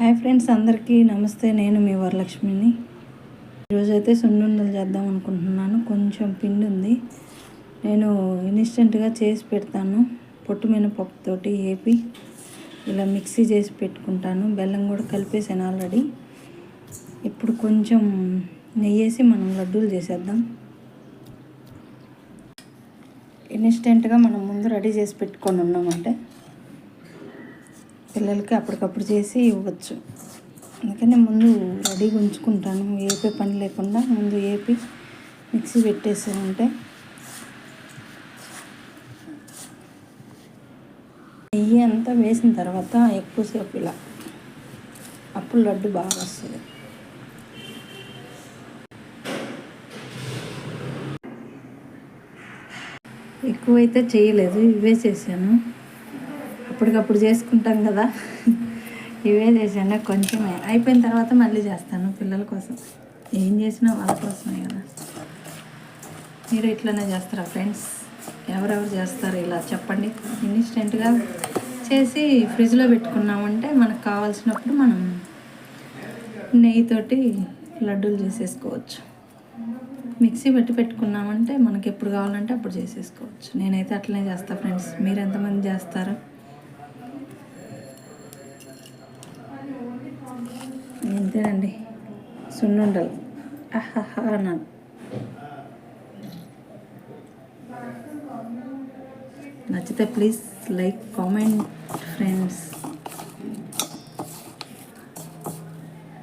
Hi friends, అందరికీ నమస్తే. నేను మీ వరలక్ష్మిని. ఈరోజైతే సున్నుండలు చేద్దాం అనుకుంటున్నాను. కొంచెం పిండి ఉంది, నేను ఇన్స్టెంట్గా చేసి పెడతాను. పొట్టు మినపప్పుతోటి ఏపి ఇలా మిక్సీ చేసి పెట్టుకుంటాను. బెల్లం కూడా కలిపేసాను ఆల్రెడీ. ఇప్పుడు కొంచెం నెయ్యి వేసి మనం లడ్డూలు చేసేద్దాం. ఇన్స్టెంట్గా మనం ముందు రెడీ చేసి పెట్టుకొని ఉన్నామంటే పిల్లలకి అప్పటికప్పుడు చేసి ఇవ్వచ్చు. అందుకని ముందు రెడీగా ఉంచుకుంటాను. ఏపీ పని లేకుండా ముందు ఏపీ మిక్సీ పెట్టేసి ఉంటే నెయ్యి అంతా వేసిన తర్వాత ఎక్కువసేపు ఇలా, అప్పుడు లడ్డు బాగా వస్తుంది. ఎక్కువైతే చేయలేదు, ఇవే చేశాను. అప్పటికప్పుడు చేసుకుంటాం కదా, ఇవే చేశాను. కొంచెమే అయిపోయిన తర్వాత మళ్ళీ చేస్తాను. పిల్లల కోసం ఏం చేసినా వాళ్ళ కోసమే కదా. మీరు ఇట్లనే చేస్తారా ఫ్రెండ్స్? ఎవరెవరు చేస్తారు ఇలా చెప్పండి. ఇన్స్టెంట్గా చేసి ఫ్రిడ్జ్లో పెట్టుకున్నామంటే మనకు కావాల్సినప్పుడు మనం నెయ్యితోటి లడ్డూలు చేసేసుకోవచ్చు. మిక్సీ పెట్టుకున్నామంటే మనకి ఎప్పుడు కావాలంటే అప్పుడు చేసేసుకోవచ్చు. నేనైతే అట్లనే చేస్తాను ఫ్రెండ్స్. మీరు ఎంతమంది చేస్తారు? ఇంతేనండి సున్నుండలు. ఆహాహా అన్నాను. నచ్చితే ప్లీజ్ లైక్, కామెంట్ ఫ్రెండ్స్.